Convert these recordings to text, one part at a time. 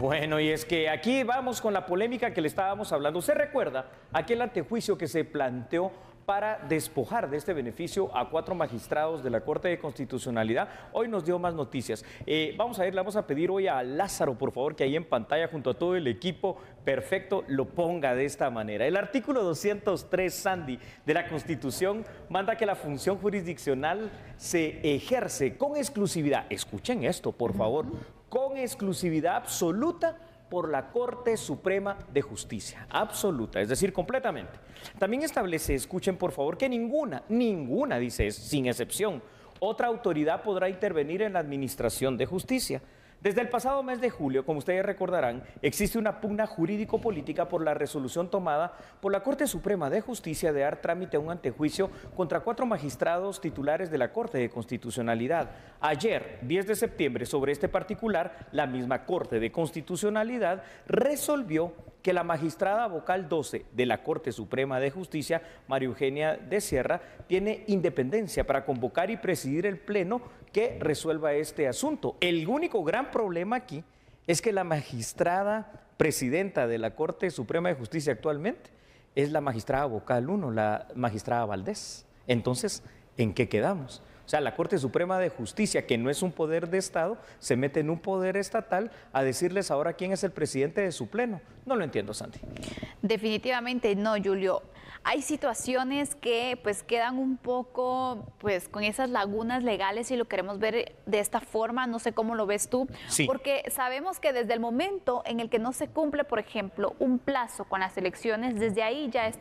Bueno, y es que aquí vamos con la polémica que le estábamos hablando. ¿Se recuerda aquel antejuicio que se planteó para despojar de este beneficio a 4 magistrados de la Corte de Constitucionalidad? Hoy nos dio más noticias. Vamos a ir, le vamos a pedir hoy a Lázaro, por favor, que ahí en pantalla junto a todo el equipo perfecto lo ponga de esta manera. El artículo 203, Sandy, de la Constitución manda que la función jurisdiccional se ejerce con exclusividad. Escuchen esto, por favor. Con exclusividad absoluta por la Corte Suprema de Justicia, absoluta, es decir, completamente. También establece, escuchen por favor, que ninguna, dice, sin excepción, otra autoridad podrá intervenir en la administración de justicia. Desde el pasado mes de julio, como ustedes recordarán, existe una pugna jurídico-política por la resolución tomada por la Corte Suprema de Justicia de dar trámite a un antejuicio contra 4 magistrados titulares de la Corte de Constitucionalidad. Ayer, 10 de septiembre, sobre este particular, la misma Corte de Constitucionalidad resolvió que la magistrada vocal 12 de la Corte Suprema de Justicia, María Eugenia de Sierra, tiene independencia para convocar y presidir el pleno que resuelva este asunto. El único gran problema aquí es que la magistrada presidenta de la Corte Suprema de Justicia actualmente es la magistrada vocal 1, la magistrada Valdés. Entonces, ¿en qué quedamos? O sea, la Corte Suprema de Justicia, que no es un poder de Estado, se mete en un poder estatal a decirles ahora quién es el presidente de su pleno. No lo entiendo, Sandy. Definitivamente no, Julio. Hay situaciones que pues quedan un poco pues con esas lagunas legales, si lo queremos ver de esta forma. No sé cómo lo ves tú, sí. Porque sabemos que desde el momento en el que no se cumple, por ejemplo, un plazo con las elecciones, desde ahí ya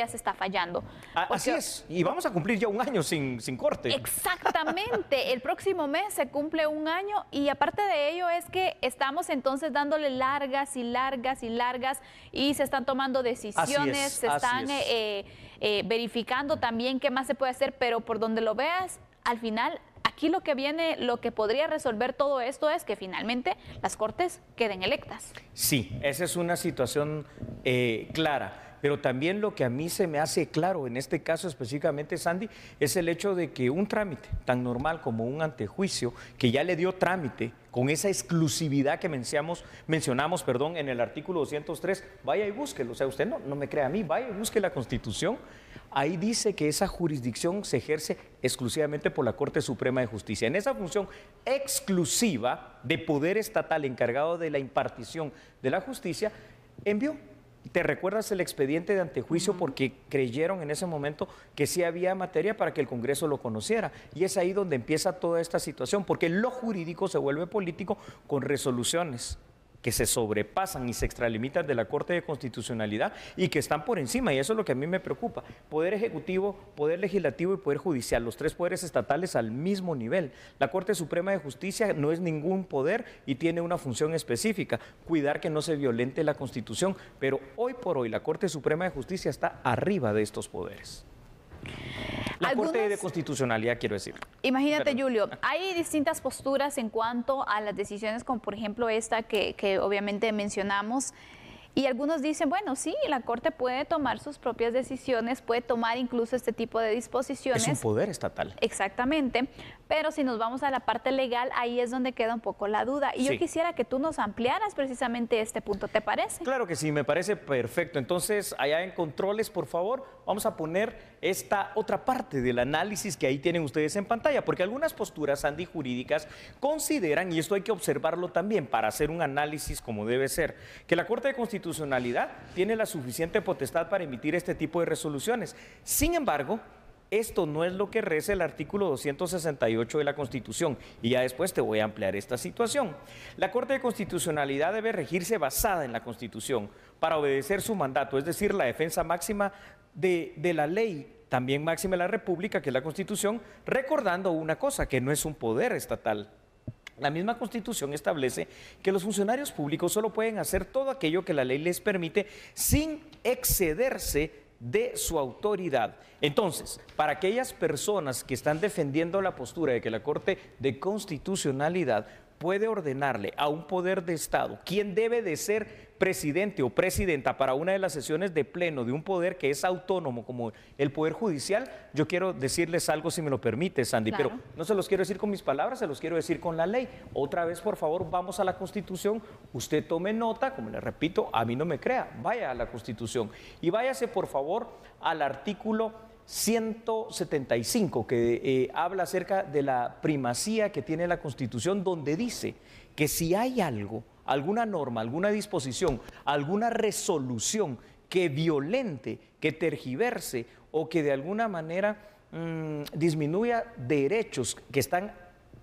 se está fallando. Así es, y vamos a cumplir ya un año sin corte. Exactamente, el próximo mes se cumple un año y aparte de ello es que estamos entonces dándole largas y largas y largas y se están tomando decisiones, se están verificando también qué más se puede hacer, pero por donde lo veas, al final, aquí lo que viene, lo que podría resolver todo esto es que finalmente las cortes queden electas. Sí, esa es una situación clara. Pero también lo que a mí se me hace claro en este caso específicamente, Sandy, es el hecho de que un trámite tan normal como un antejuicio, que ya le dio trámite con esa exclusividad que mencionamos en el artículo 203, vaya y búsquelo. O sea, usted no me crea a mí, vaya y busque la Constitución. Ahí dice que esa jurisdicción se ejerce exclusivamente por la Corte Suprema de Justicia. En esa función exclusiva de poder estatal encargado de la impartición de la justicia, envió. ¿Te recuerdas el expediente de antejuicio? Porque creyeron en ese momento que sí había materia para que el Congreso lo conociera. Y es ahí donde empieza toda esta situación, porque lo jurídico se vuelve político con resoluciones que se sobrepasan y se extralimitan de la Corte de Constitucionalidad y que están por encima, y eso es lo que a mí me preocupa. Poder Ejecutivo, Poder Legislativo y Poder Judicial, los 3 poderes estatales al mismo nivel. La Corte Suprema de Justicia no es ningún poder y tiene una función específica, cuidar que no se violente la Constitución, pero hoy por hoy la Corte Suprema de Justicia está arriba de estos poderes. La Corte de Constitucionalidad, quiero decir. Imagínate, Julio, hay distintas posturas en cuanto a las decisiones, como por ejemplo esta que obviamente mencionamos. Y algunos dicen, bueno, sí, la Corte puede tomar sus propias decisiones, puede tomar incluso este tipo de disposiciones. Es un poder estatal. Exactamente, pero si nos vamos a la parte legal, ahí es donde queda un poco la duda. Y yo quisiera que tú nos ampliaras precisamente este punto, ¿te parece? Claro que sí, me parece perfecto. Entonces, allá en controles, por favor, vamos a poner esta otra parte del análisis que ahí tienen ustedes en pantalla, porque algunas posturas antijurídicas consideran, y esto hay que observarlo también para hacer un análisis como debe ser, que la Corte de Constitucionalidad tiene la suficiente potestad para emitir este tipo de resoluciones. Sin embargo, esto no es lo que reza el artículo 268 de la Constitución, y ya después te voy a ampliar esta situación. La Corte de Constitucionalidad debe regirse basada en la Constitución para obedecer su mandato, es decir, la defensa máxima de la ley, también máxima de la República, que es la Constitución, recordando una cosa, que no es un poder estatal. La misma Constitución establece que los funcionarios públicos solo pueden hacer todo aquello que la ley les permite sin excederse de su autoridad. Entonces, para aquellas personas que están defendiendo la postura de que la Corte de Constitucionalidad puede ordenarle a un poder de Estado quién debe de ser presidente o presidenta para una de las sesiones de pleno de un poder que es autónomo como el Poder Judicial, yo quiero decirles algo, si me lo permite, Sandy, claro. pero no se los quiero decir con mis palabras, se los quiero decir con la ley. Otra vez, por favor, vamos a la Constitución, usted tome nota, como le repito, a mí no me crea, vaya a la Constitución y váyase, por favor, al artículo 175, que habla acerca de la primacía que tiene la Constitución, donde dice que si hay algo, alguna norma, alguna disposición, alguna resolución que violente, que tergiverse o que de alguna manera disminuya derechos que están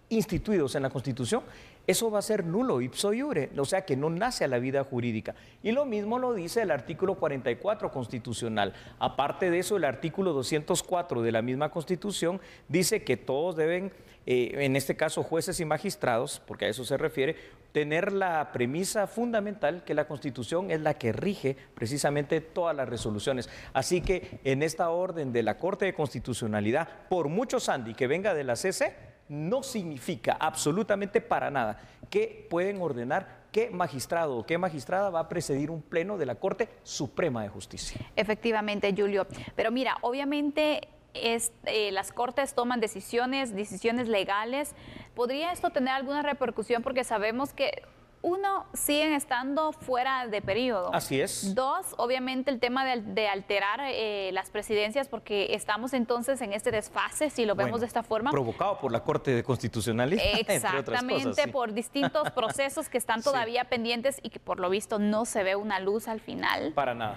instituidos en la Constitución, eso va a ser nulo, ipso iure, o sea que no nace a la vida jurídica. Y lo mismo lo dice el artículo 44 constitucional. Aparte de eso, el artículo 204 de la misma Constitución dice que todos deben, en este caso jueces y magistrados, porque a eso se refiere, tener la premisa fundamental que la Constitución es la que rige precisamente todas las resoluciones. Así que en esta orden de la Corte de Constitucionalidad, por mucho, Sandy, que venga de la CC, no significa absolutamente para nada que pueden ordenar qué magistrado o qué magistrada va a presidir un pleno de la Corte Suprema de Justicia. Efectivamente, Julio. Pero mira, obviamente las Cortes toman decisiones legales. ¿Podría esto tener alguna repercusión? Porque sabemos que uno, siguen estando fuera de periodo. Así es. Dos, obviamente el tema de alterar las presidencias, porque estamos entonces en este desfase, si lo vemos de esta forma. Provocado por la Corte de Constitucionalidad. Exactamente, cosas, sí. Por distintos procesos que están todavía pendientes y que por lo visto no se ve una luz al final. Para nada.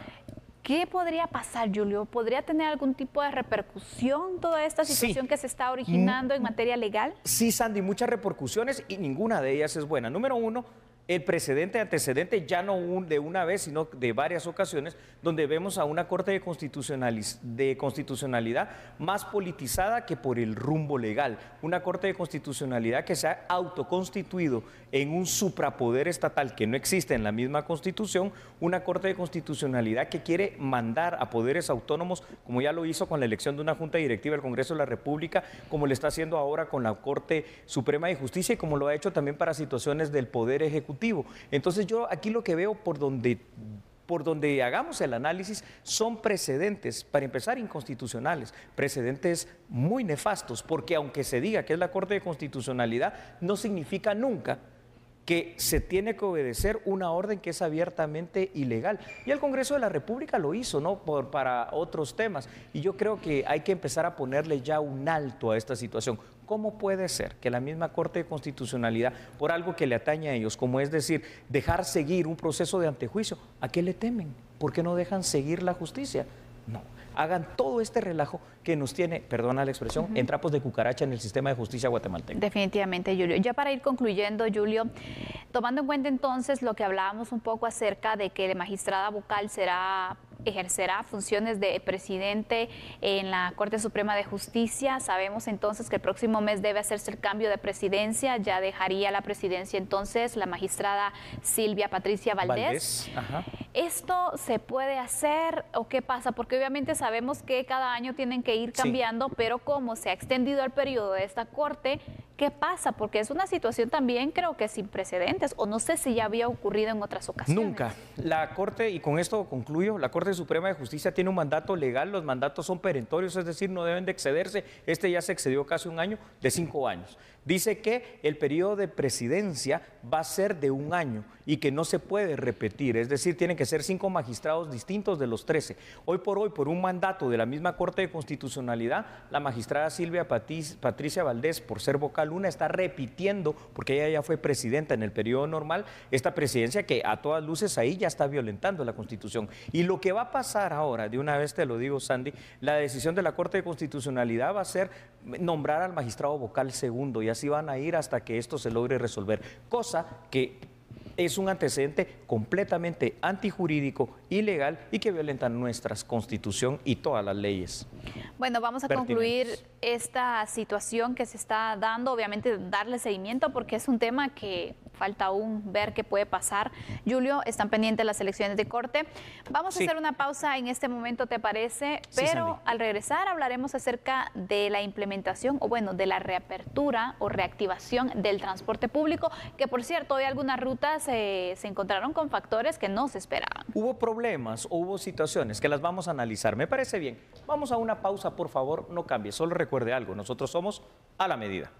¿Qué podría pasar, Julio? ¿Podría tener algún tipo de repercusión toda esta situación que se está originando en materia legal? Sí, Sandy, muchas repercusiones y ninguna de ellas es buena. Número uno, el precedente antecedente, ya no de una vez, sino de varias ocasiones, donde vemos a una Corte de Constitucionalidad más politizada que por el rumbo legal. Una Corte de Constitucionalidad que se ha autoconstituido en un suprapoder estatal que no existe en la misma Constitución. Una Corte de Constitucionalidad que quiere mandar a poderes autónomos, como ya lo hizo con la elección de una Junta Directiva del Congreso de la República, como lo está haciendo ahora con la Corte Suprema de Justicia y como lo ha hecho también para situaciones del Poder Ejecutivo. Entonces yo aquí lo que veo por donde hagamos el análisis son precedentes, para empezar, inconstitucionales, precedentes muy nefastos, porque aunque se diga que es la Corte de Constitucionalidad, no significa nunca que se tiene que obedecer una orden que es abiertamente ilegal. Y el Congreso de la República lo hizo, ¿no? Para otros temas. Y yo creo que hay que empezar a ponerle ya un alto a esta situación. ¿Cómo puede ser que la misma Corte de Constitucionalidad, por algo que le atañe a ellos, como es decir, dejar seguir un proceso de antejuicio, ¿a qué le temen? ¿Por qué no dejan seguir la justicia? No, hagan todo este relajo que nos tiene, perdona la expresión, en trapos de cucaracha en el sistema de justicia guatemalteco. Definitivamente, Julio. Ya para ir concluyendo, Julio, tomando en cuenta entonces lo que hablábamos un poco acerca de que la magistrada vocal ejercerá funciones de presidente en la Corte Suprema de Justicia. Sabemos entonces que el próximo mes debe hacerse el cambio de presidencia, ya dejaría la presidencia entonces la magistrada Silvia Patricia Valdés. ¿Esto se puede hacer o qué pasa? Porque obviamente sabemos que cada año tienen que ir cambiando, pero como se ha extendido el periodo de esta Corte, ¿qué pasa? Porque es una situación también creo que sin precedentes, o no sé si ya había ocurrido en otras ocasiones. Nunca. La Corte, y con esto concluyo, la Corte Suprema de Justicia tiene un mandato legal, los mandatos son perentorios, es decir, no deben de excederse. Este ya se excedió casi un año, de 5 años. Dice que el periodo de presidencia va a ser de 1 año y que no se puede repetir, es decir, tienen que ser 5 magistrados distintos de los 13. Hoy, por un mandato de la misma Corte de Constitucionalidad, la magistrada Silvia Patricia Valdés, por ser vocal 1, está repitiendo, porque ella ya fue presidenta en el periodo normal, esta presidencia que a todas luces ahí ya está violentando la Constitución. Y lo que va a pasar ahora, de una vez te lo digo, Sandy, la decisión de la Corte de Constitucionalidad va a ser nombrar al magistrado vocal segundo, y así van a ir hasta que esto se logre resolver, cosa que es un antecedente completamente antijurídico, ilegal y que violenta nuestra Constitución y todas las leyes. Bueno, vamos a concluir esta situación que se está dando, obviamente darle seguimiento porque es un tema que falta aún ver qué puede pasar. Julio, están pendientes las elecciones de corte. Vamos a hacer una pausa en este momento, ¿te parece? Pero al regresar hablaremos acerca de la implementación, o bueno, de la reapertura o reactivación del transporte público, que por cierto, hoy algunas rutas se encontraron con factores que no se esperaban. Hubo problemas, hubo situaciones que las vamos a analizar. Me parece bien. Vamos a una pausa, por favor, no cambie. Solo recuerde algo, nosotros somos A la Medida.